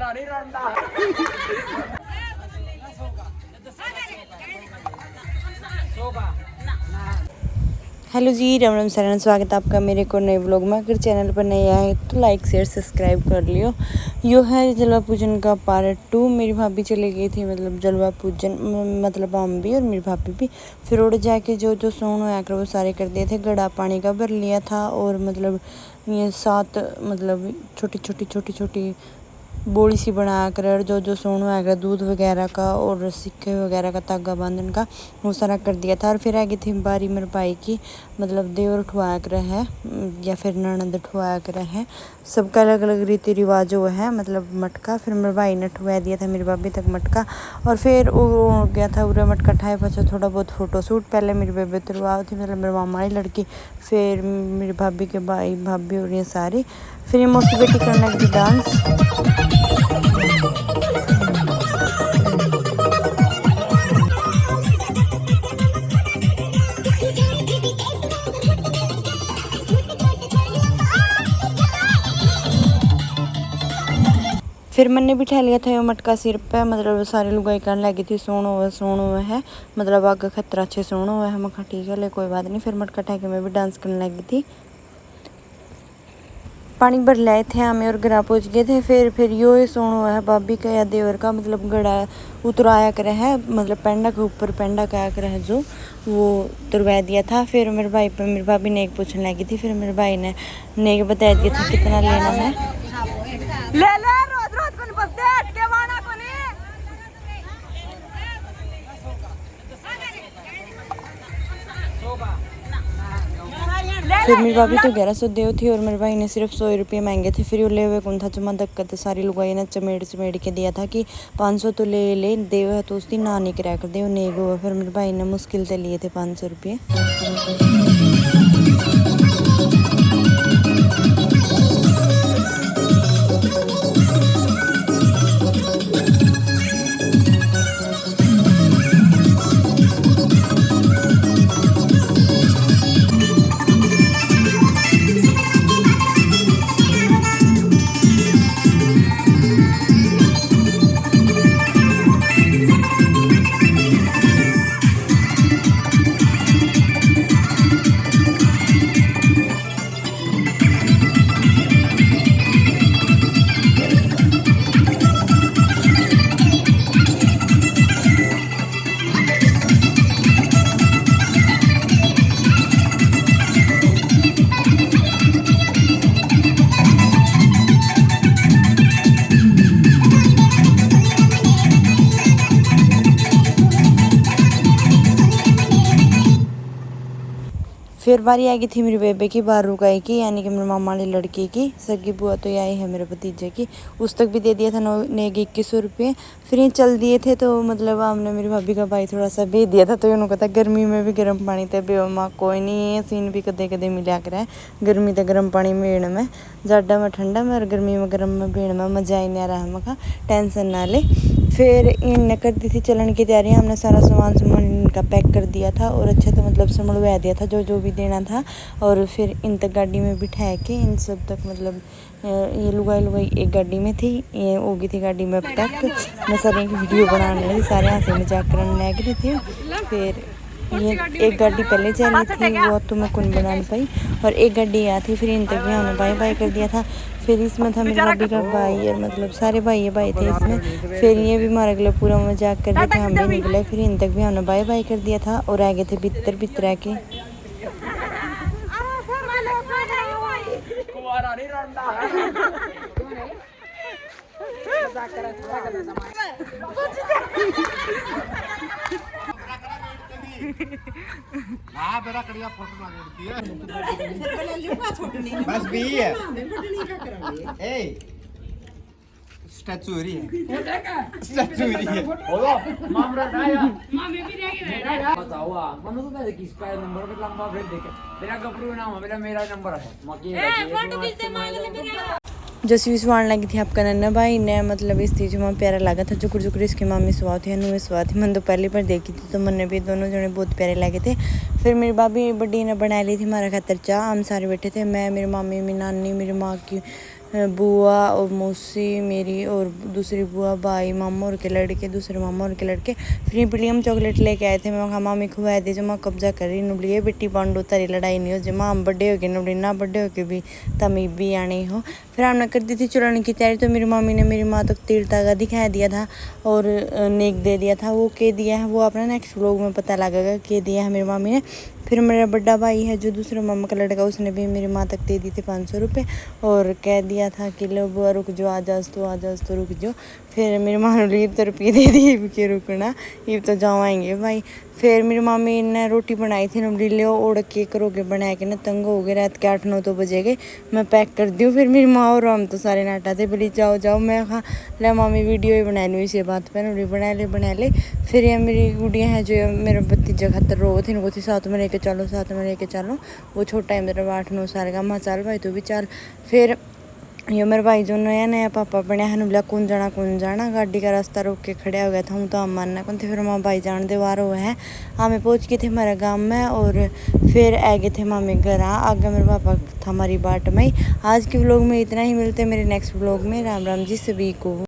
Hello जी, राम राम सरण, स्वागत है आपका मेरे को नए व्लॉग में। अगर चैनल पर नए आए तो लाइक शेयर सब्सक्राइब कर लियो। यो है जलवा पूजन का पार्ट 2। मेरी भाभी चली गई थी मतलब जलवा पूजन, मतलब हम भी और मेरी भाभी भी। फिर उड़ जाके जो जो सोन होया कर वो सारे कर दिए थे। गड़ा पानी का भर लिया था और मतलब ये 7 मतलब छोटी छोटी बोली सी बना कर जो जो सोन होगा दूध वगैरह का और सिक्के वगैरह का धागा बांधन का वो सारा कर दिया था। और फिर आ गई थी बारी मेरे भाई की, मतलब देवर ठुआ कर है या फिर ननद ठुआ कर है। सबका अलग अलग रीति रिवाज वो है, मतलब मटका। फिर मेरे भाई ने ठुआ दिया था मेरी भाभी तक मटका। और फिर वो हो गया था पूरा मटका ठाए पचा थोड़ा बहुत फोटो शूट। पहले मेरी बेबे तुरवा थी, मतलब मेरे मामा की लड़की, फिर मेरी भाभी के भाई भाभी और ये सारी। फिर ये मोटी बेटी करने लगी डांस। फिर मैंने बिठा लिया था ये मटका सिर पे, मतलब सारी लुगाई करने लगी थी सोन हुआ है, मतलब आगे खतरा अच्छे सोन हुआ है। मैं ठीक है ले कोई बात नहीं। फिर मटका ठाके मैं भी डांस करने लगी थी। पानी भर लाए थे हमें और घर पहुँच गए थे। फिर यो ही सोन हुआ है भाभी का या देवर का, मतलब गड़ा उतराया करे है, मतलब पेंडा के ऊपर पेंडा का करे है जो वो तुरवा दिया था। फिर मेरे भाई पर मेरी भाभी नेक पूछने लगी थी। फिर मेरे भाई ने नेक बता दिया था कितना लेना है। ले ले रोज रोज कोनी बसते के वाना कोनी। फिर मेरी भाभी तो 1100 देव थी और मेरे भाई ने सिर्फ 100 रुपये मांगे थे। फिर ले हुए कौन था जमा धक्कत सारी लुगाई ने चमेड़ के दिया था कि 500 तो ले देव है तो उसकी ना नहीं करा कर दे नेग हुआ। फिर मेरे भाई ने मुश्किल से लिए थे 500 रुपये। फिर बारी आ गई थी मेरी बेबे की बाहर रुकाई की, यानी कि मेरे मामा वाली लड़की की। सगी बुआ तो आई है मेरे भतीजे की, उस तक भी दे दिया था नेग 2100 रुपये। फिर ये चल दिए थे तो मतलब हमने मेरी भाभी का भाई थोड़ा सा भेज दिया था। तो उन्होंने कहा गर्मी में भी गर्म पानी थे बे माँ कोई नहीं, ये सीन भी कदे कदे मिला कर है। गर्मी तो गर्म पानी भेड़ में, जाडा में ठंडा में और गर्मी में गर्म में भेड़ में मजा ही नहीं आ रहा। मैं टेंशन ना ले। फिर इन कर दी थी चलन की तैयारियां। हमने सारा सामान इनका पैक कर दिया था और अच्छे तो मतलब संभलवा दिया था जो भी देना था। और फिर इन तक गाड़ी में बिठा के इन सब तक मतलब ये लुगाई एक गाड़ी में थी, ये होगी थी गाड़ी में अब तक। मैं सारी की वीडियो बनाने लगी, सारे हंसी मजाक करने लग थी। फिर ये एक गाड़ी पहले जा रही थी वो तो मैं कौन बना नहीं पाई, और एक गाड़ी आ थी। फिर इन तक भी हमने बाय बाय कर दिया था। फिर इसमें था मेरी भाभी का भाई और मतलब सारे भाई थे इसमें। फिर ये भी हमारे अगले पूरा मजाक कर रहे थे, हम भी निकले। फिर इन तक भी हमने बाय बाय कर दिया था और आ गए थे भीतर आके। हां बेटा कड़िया फोटो मांग देती है बस भी है ए स्टैचू रही है स्टैचू रही है बोलो मामरा आया मामी भी रह गए बताओ मनु तो कहते किसका नंबर पे लंबा भेज देके तेरा गबरू नाम है मेरा नंबर है मकी फोटो खींचते मांग ले मेरा। जैसे सुहान लगी थी आपका नन्ना भाई ने, मतलब इस चीज़ में प्यारा लगा था। जुकुर जुकुर इसकी मामी सुहा थी, अनुए सुहा थी। मैंने तो पहली बार देखी थी तो मैंने भी दोनों जने बहुत प्यारे लगे थे। फिर मेरी भाभी बड़ी ने बना ली थी हमारा खातर चाह। हम सारे बैठे थे, मैं मेरी मामी मेरी नानी मेरी माँ की बुआ और मौसी मेरी और दूसरी बुआ भाई मामा और के लड़के दूसरे मामा और के लड़के फिर पीली हम चॉकलेट लेके आए थे। मैं कहा मामी खुआ दे जो मैं कब्जा कर रही नुबली बेटी पांडो तारी लड़ाई नहीं हो जो माँ हम बड़े हो गए नुबली ना बड़े हो के भी तमी भी आने हो। फिर हमने कर दी थी चुराने की तैयारी तो मेरी मम्मी ने मेरी माँ तक तीर तागा दिखा दिया था और नेक दे दिया था। वो के दिया है वो अपना नेक्स्ट व्लॉग में पता लगेगा के दिया है मेरी मम्मी ने। फिर मेरा बड़ा भाई है जो दूसरे मामा का लड़का उसने भी मेरी माँ तक दे दी थी 500 रुपये और कह दिया था कि लो बुआ रुक जो आ जा तो रुक जाओ। फिर मेरी माँ ने 70 रुपये दे दिए कि रुकना ये तो जावाएंगे भाई। फिर मेरी मम्मी ने रोटी बनाई थी नबली ले और के करोगे बना के ना तंग हो गए रात के 8-9 तो बजे गए मैं पैक कर दी हूँ। फिर मेरी माँ और हम तो सारे नाटा थे बोली जाओ जाओ। मैं कहा ले मम्मी वीडियो ही बना लूँ इसी बात पर नबली बना ले। फिर ये मेरी गुड़िया है जो मेरा भतीजा खातर रो थी इनको थी साथ में लेके चलो वो छोटा है मेरा 8-9 साल का माँ चल भाई तू भी चल। फिर ये मेरे भाई जो नया पापा बनया है बोला कौन जाना गाड़ी का रास्ता रोक के खड़ा हो गया था हूँ तो हम मानना कौन थे। फिर माँ भाई जान दे वार हुए हैं हमें पहुँच गए थे हमारे गाँव में और फिर आ गए थे मामे घर आगे मेरे पापा था हमारी बाट में। आज के व्लॉग में इतना ही मिलते मेरे नेक्स्ट व्लॉग में। राम राम जी सभी को।